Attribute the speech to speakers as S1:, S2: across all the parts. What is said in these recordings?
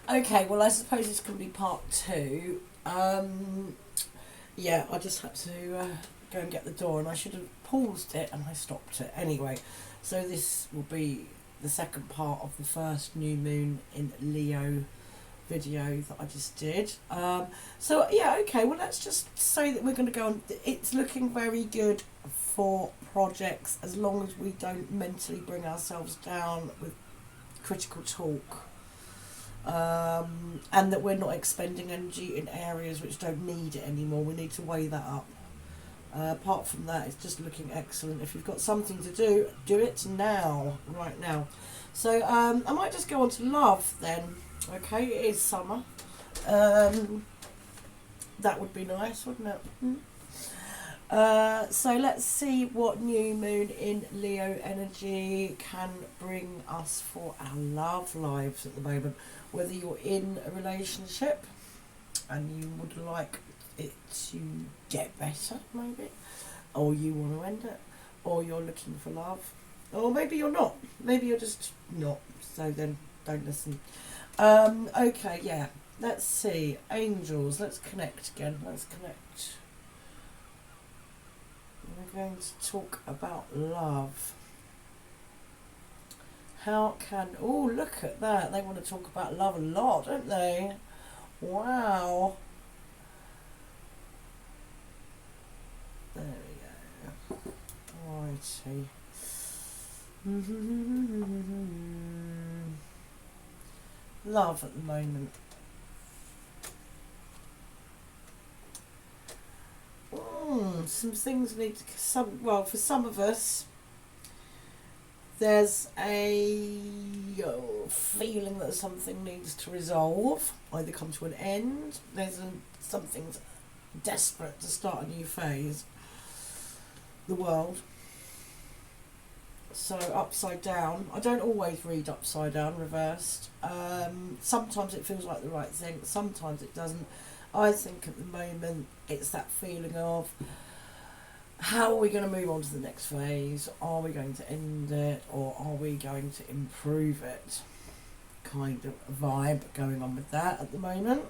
S1: Okay, well, I suppose it's going to be part two. Yeah, I just had to go and get the door, and I should have paused it, and I stopped it anyway. So this will be the second part of the first new moon in Leo video that I just did. So yeah, okay. Well, let's just say that we're going to go on. It's looking very good for projects as long as we don't mentally bring ourselves down with critical talk. And that we're not expending energy in areas which don't need it anymore. We need to weigh that up. Apart from that, it's just looking excellent. If you've got something to do, do it now, right now. So I might just go on to love then. Okay, it is summer. Um, that would be nice, wouldn't it? So let's see what new moon in Leo energy can bring us for our love lives at the moment. Whether you're in a relationship and you would like it to get better, maybe, or you want to end it, or you're looking for love, or maybe you're not. Maybe you're just not. So then don't listen. Okay, yeah. Let's see. Angels. Let's connect again. Let's connect. We're going to talk about love. How can... Oh, look at that. They want to talk about love a lot, don't they? Wow. There we go. Righty. Love at the moment. Some things need to... Well, for some of us, there's a feeling that something needs to resolve, either come to an end. There's something's desperate to start a new phase. The world. So upside down. I don't always read upside down, reversed. Sometimes it feels like the right thing. Sometimes it doesn't. I think at the moment it's that feeling of how are we going to move on to the next phase? Are we going to end it, or are we going to improve it? Kind of a vibe going on with that at the moment.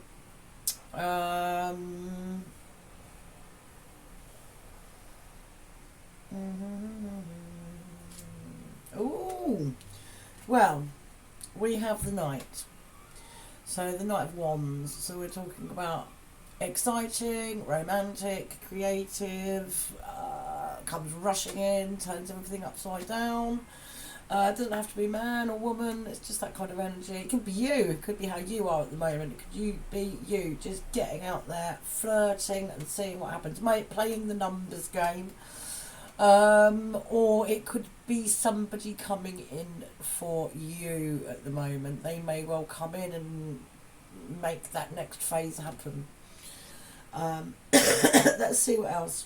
S1: Ooh, well, we have the Knight. So the Knight of Wands. So we're talking about exciting, romantic, creative, comes rushing in, turns everything upside down. It doesn't have to be man or woman, it's just that kind of energy. It could be you, it could be how you are at the moment. It could be you just getting out there, flirting and seeing what happens, playing the numbers game. Or it could be somebody coming in for you at the moment. They may well come in and make that next phase happen. Let's see what else.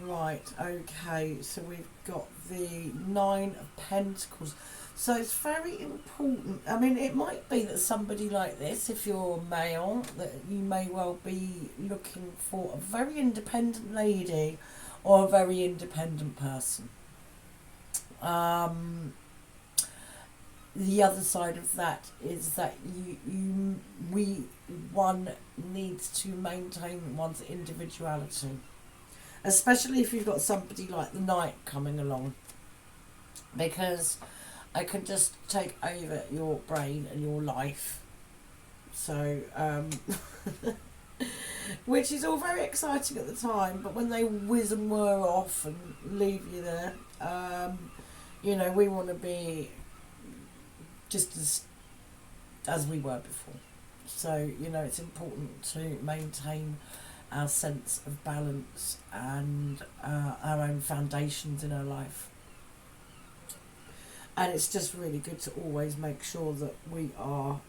S1: Right, okay, so we've got the Nine of Pentacles. So it's very important. I mean, it might be that somebody like this, if you're male, that you may well be looking for a very independent lady or a very independent person. The other side of that is that one needs to maintain one's individuality, especially if you've got somebody like the Knight coming along, because I can just take over your brain and your life. So, which is all very exciting at the time, but when they whiz and whir off and leave you there, we want to be just as we were before. So, it's important to maintain our sense of balance and our own foundations in our life. And it's just really good to always make sure that we are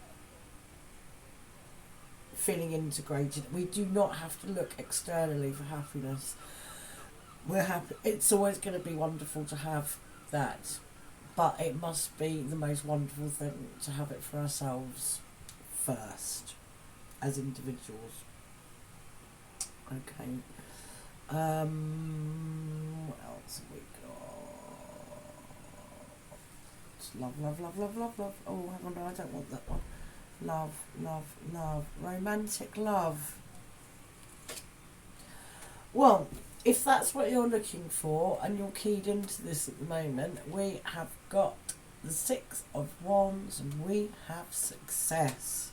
S1: feeling integrated. We do not have to look externally for happiness. We're happy. It's always going to be wonderful to have that, but it must be the most wonderful thing to have it for ourselves first, as individuals. Okay. What else Love, love, love, love, love, love. Oh, hang on, no, I don't want that one. Love, love, love. Romantic love. Well, if that's what you're looking for and you're keyed into this at the moment, we have got the Six of Wands and we have success.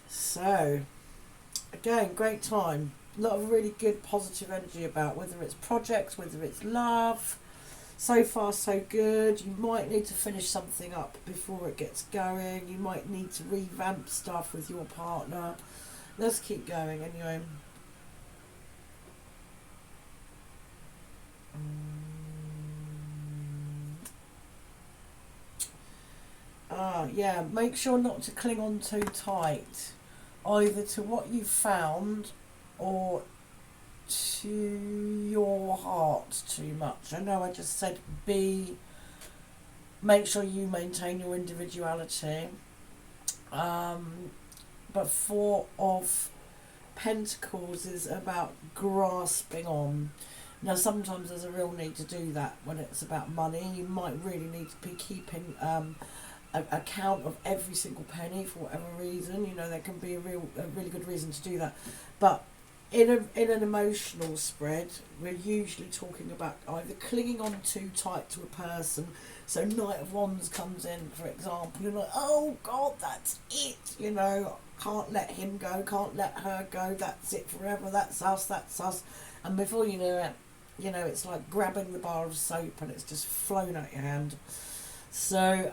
S1: So, again, great time. A lot of really good positive energy about whether it's projects, whether it's love. So far so good. You might need to finish something up before it gets going. You might need to revamp stuff with your partner. Let's keep going anyway. Yeah, make sure not to cling on too tight, either to what you've found or to your heart too much. I know I just said make sure you maintain your individuality. But Four of Pentacles is about grasping on. Now sometimes there's a real need to do that when it's about money. You might really need to be keeping a count of every single penny for whatever reason. You know, there can be a really good reason to do that. But in an emotional spread, we're usually talking about either clinging on too tight to a person. So Knight of Wands comes in, for example. You're like, oh God, that's it. You know, can't let him go, can't let her go. That's it forever. That's us. And before you know it, you know, it's like grabbing the bar of soap and it's just flown out your hand. So,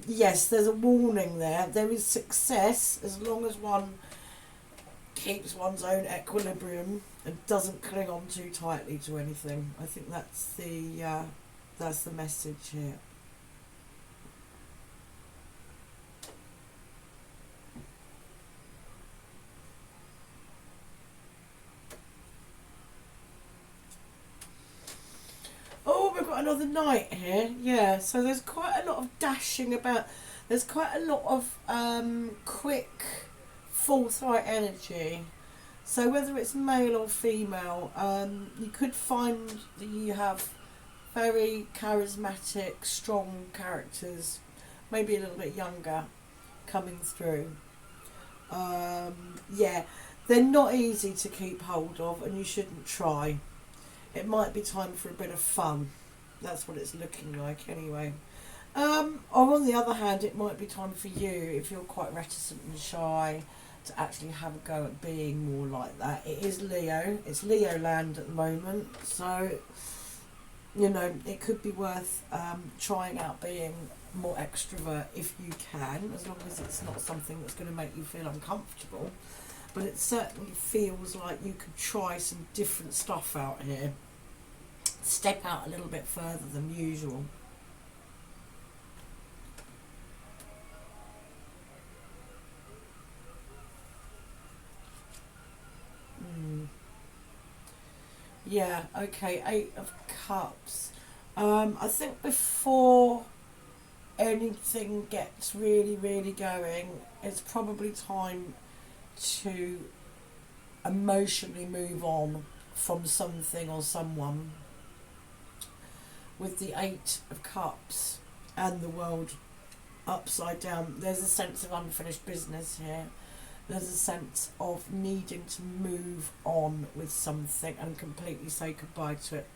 S1: yes, there's a warning there. There is success as long as one keeps one's own equilibrium and doesn't cling on too tightly to anything. I think that's the message here. Oh, we've got another knight here. Yeah, so there's quite a lot of dashing about. There's quite a lot of quick, forthright energy. So whether it's male or female, you could find that you have very charismatic, strong characters, maybe a little bit younger, coming through. Yeah, they're not easy to keep hold of and you shouldn't try. It might be time for a bit of fun. That's what it's looking like anyway. Or on the other hand, it might be time for you, if you're quite reticent and shy, to actually have a go at being more like that. It is Leo. It's Leo land at the moment. So, you know, it could be worth trying out being more extrovert if you can, as long as it's not something that's going to make you feel uncomfortable. But it certainly feels like you could try some different stuff out here. Step out a little bit further than usual. Yeah, okay, Eight of Cups. I think before anything gets really, really going, it's probably time to emotionally move on from something or someone. With the Eight of Cups and the world upside down, there's a sense of unfinished business here. There's a sense of needing to move on with something and completely say goodbye to it.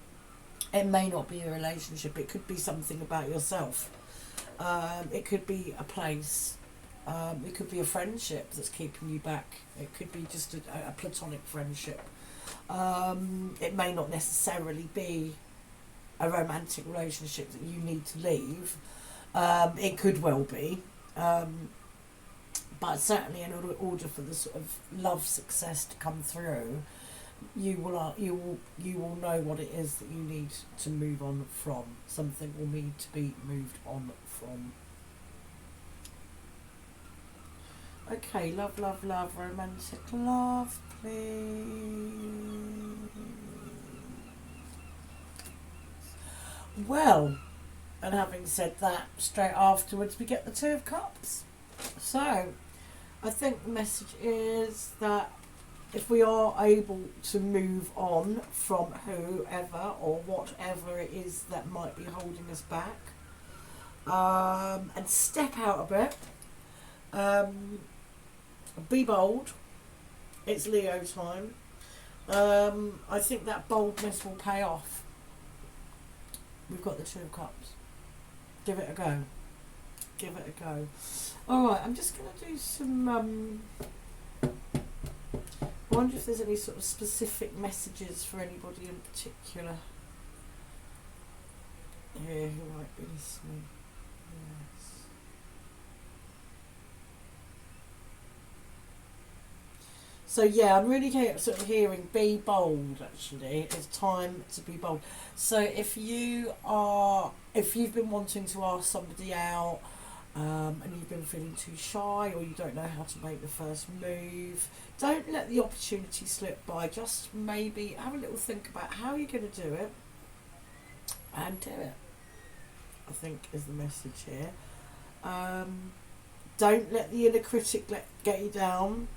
S1: It may not be a relationship, it could be something about yourself. It could be a place. It could be a friendship that's keeping you back. It could be just a platonic friendship. It may not necessarily be a romantic relationship that you need to leave. It could well be. But certainly in order for the sort of love success to come through, you will know what it is that you need to move on from. Something will need to be moved on from. Okay, love, love, love, romantic love, please. Well, and having said that, straight afterwards we get the Two of Cups. So, I think the message is that if we are able to move on from whoever or whatever it is that might be holding us back, And step out a bit. Be bold. It's Leo time. I think that boldness will pay off. We've got the Two of Cups. Give it a go. Give it a go. Alright, I'm just going to do some... I wonder if there's any sort of specific messages for anybody in particular here who might be listening. Yes. So yeah, I'm really sort of hearing be bold. Actually, it's time to be bold. So if you've been wanting to ask somebody out, and you've been feeling too shy, or you don't know how to make the first move, don't let the opportunity slip by. Just maybe have a little think about how you're going to do it, and do it. I think is the message here. Don't let the inner critic get you down.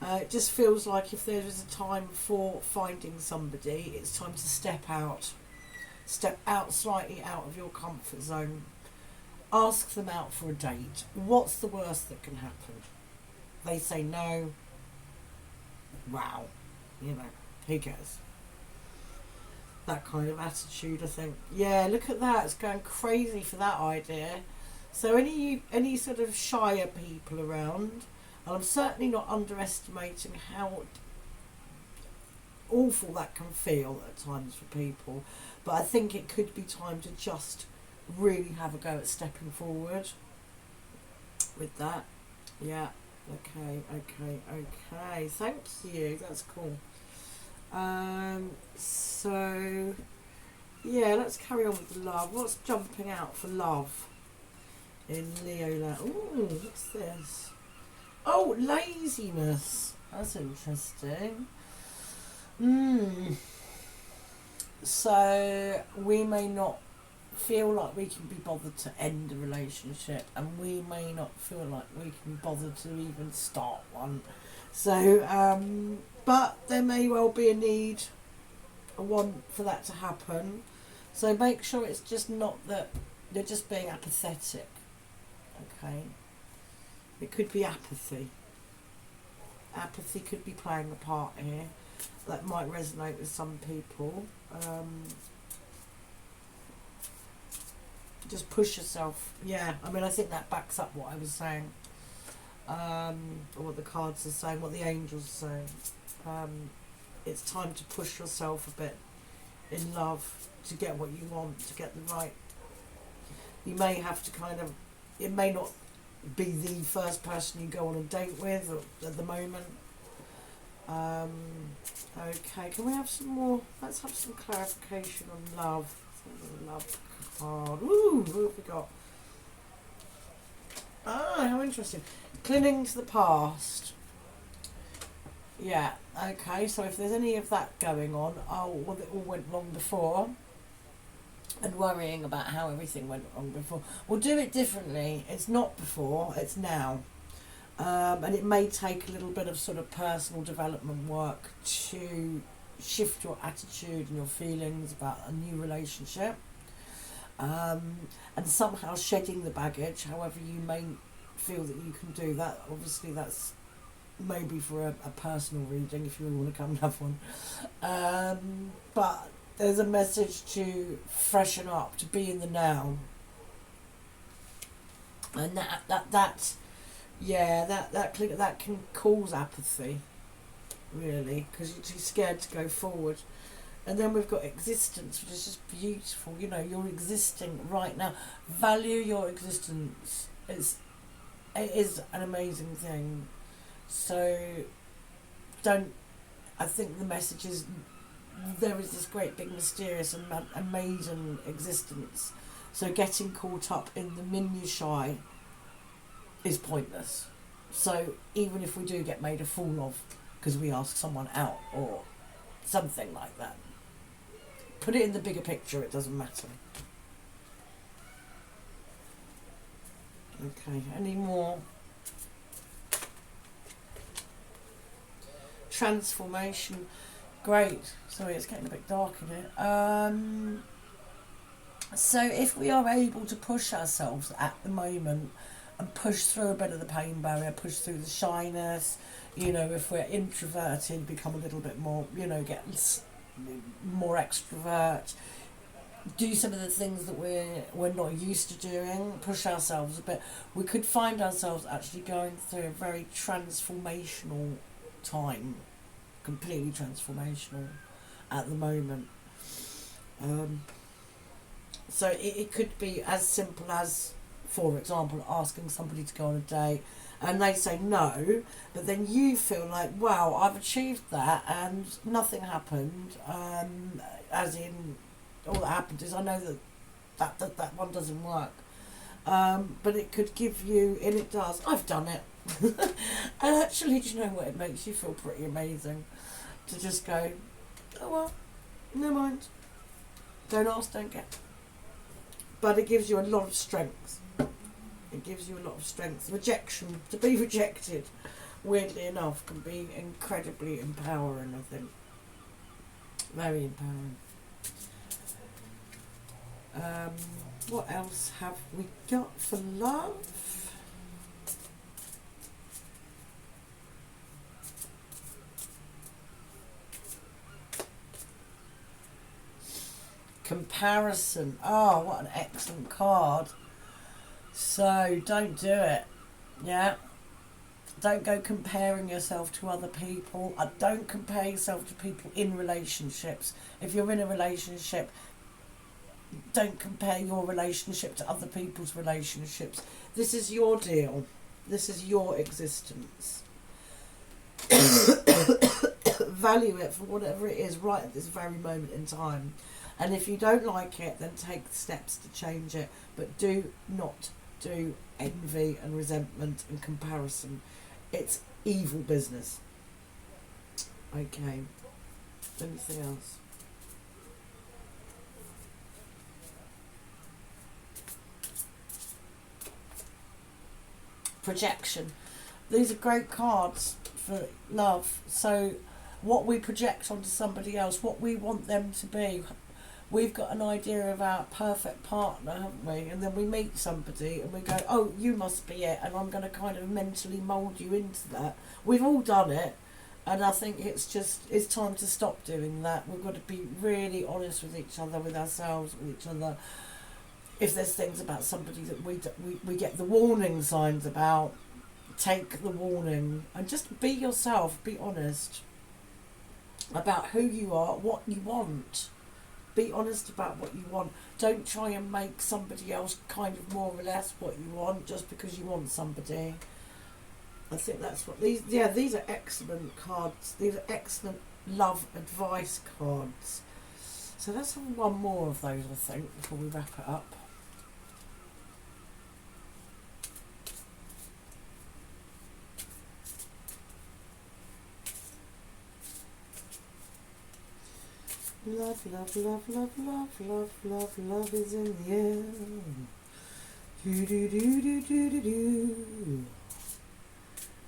S1: It just feels like if there is a time for finding somebody, it's time to step out slightly out of your comfort zone. Ask them out for a date. What's the worst that can happen? They say no. Wow, who cares? That kind of attitude, I think. Yeah, look at that. It's going crazy for that idea. So any sort of shyer people around, and I'm certainly not underestimating how awful that can feel at times for people, but I think it could be time to just really have a go at stepping forward with that. Yeah, okay, thank you, that's cool. So yeah, let's carry on with love. What's jumping out for love in Leo land? Ooh, what's this? Oh, laziness. That's interesting. So we may not feel like we can be bothered to end a relationship, and we may not feel like we can bother to even start one. So, but there may well be a need, a want for that to happen. So make sure it's just not that they're just being apathetic. Okay. It could be apathy. Apathy could be playing a part here. That might resonate with some people. Just push yourself. Yeah, I mean, I think that backs up what I was saying. Or what the cards are saying, what the angels are saying. It's time to push yourself a bit in love to get what you want, to get the right. You may have to it may not be the first person you go on a date with at the moment. Okay, can we have some more? Let's have some clarification on love. Love card. Ooh, who have we got? Ah, how interesting. Clinging to the past. Yeah, okay, so if there's any of that going on, well, it all went wrong before, and worrying about how everything went wrong before. We'll do it differently. It's not before, it's now. And it may take a little bit of sort of personal development work to shift your attitude and your feelings about a new relationship. And somehow shedding the baggage, however you may feel that you can do that. Obviously that's maybe for a personal reading if you really want to come and have one. But there's a message to freshen up, to be in the now. And that can cause apathy, really, because you're too scared to go forward. And then we've got existence, which is just beautiful. You're existing right now. Value your existence. It is an amazing thing. So I think the message is there is this great big mysterious and amazing existence. So getting caught up in the minutiae is pointless. So even if we do get made a fool of because we ask someone out or something like that, put it in the bigger picture, it doesn't matter. Okay, any more? Transformation. Great. Sorry, it's getting a bit dark in here. So if we are able to push ourselves at the moment and push through a bit of the pain barrier, push through the shyness, you know, if we're introverted, become a little bit more, you know, get more extrovert, do some of the things that we're not used to doing, push ourselves a bit, we could find ourselves actually going through a very transformational time, completely transformational at the moment. So it could be as simple as, for example, asking somebody to go on a date and they say no, but then you feel like, wow, I've achieved that and nothing happened. As in, all that happened is I know that one doesn't work. But it could give you, and it does, I've done it. And actually, do you know what? It makes you feel pretty amazing to just go, oh well, never mind. Don't ask, don't get. But it gives you a lot of strength. It gives you a lot of strength. Rejection, to be rejected, weirdly enough, can be incredibly empowering, I think. Very empowering. What else have we got for love? Comparison. Oh, what an excellent card. So don't do it. Yeah. Don't go comparing yourself to other people. Don't compare yourself to people in relationships. If you're in a relationship, don't compare your relationship to other people's relationships. This is your deal. This is your existence. Value it for whatever it is right at this very moment in time. And if you don't like it, then take steps to change it. But do not do envy and resentment and comparison. It's evil business. Okay. Anything else? Projection. These are great cards for love. So what we project onto somebody else, what we want them to be. We've got an idea of our perfect partner, haven't we? And then we meet somebody and we go, oh, you must be it. And I'm going to kind of mentally mould you into that. We've all done it. And I think it's time to stop doing that. We've got to be really honest with each other, with ourselves, with each other. If there's things about somebody that we get the warning signs about, take the warning and just be yourself, be honest about who you are, what you want. Be honest about what you want. Don't try and make somebody else kind of more or less what you want just because you want somebody. I think that's what these are excellent cards. These are excellent love advice cards. So let's have one more of those, I think, before we wrap it up. Love, love, love, love, love, love, love, love is in the air. Do do do do do do do.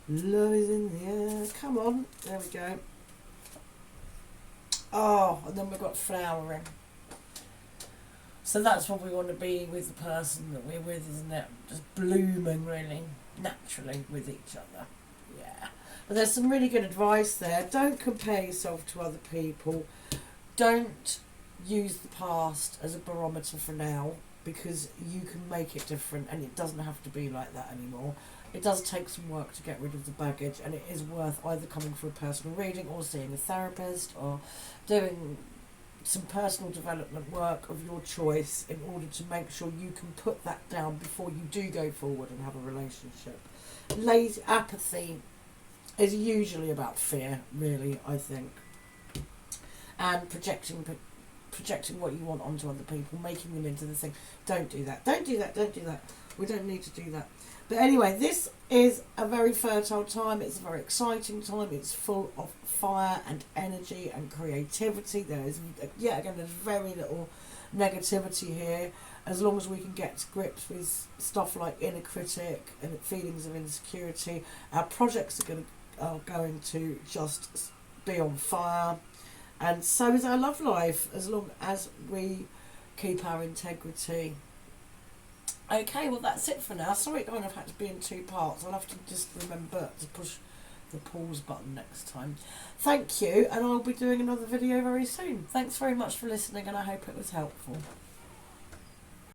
S1: Love is in the air. Come on, there we go. Oh, and then we've got flowering. So that's what we want to be with the person that we're with, isn't it? Just blooming really naturally with each other. Yeah. But there's some really good advice there. Don't compare yourself to other people. Don't use the past as a barometer for now, because you can make it different and it doesn't have to be like that anymore. It does take some work to get rid of the baggage, and it is worth either coming for a personal reading or seeing a therapist or doing some personal development work of your choice in order to make sure you can put that down before you do go forward and have a relationship. Lazy apathy is usually about fear, really, I think. And projecting what you want onto other people, making them into the thing. Don't do that. Don't do that. Don't do that. We don't need to do that. But anyway, this is a very fertile time. It's a very exciting time. It's full of fire and energy and creativity. There is, yet again, there's very little negativity here. As long as we can get to grips with stuff like inner critic and feelings of insecurity, our projects are going to just be on fire. And so is our love life, as long as we keep our integrity. Okay, well that's it for now. Sorry it kind of had to be in 2 parts. I'll have to just remember to push the pause button next time. Thank you, and I'll be doing another video very soon. Thanks very much for listening, and I hope it was helpful.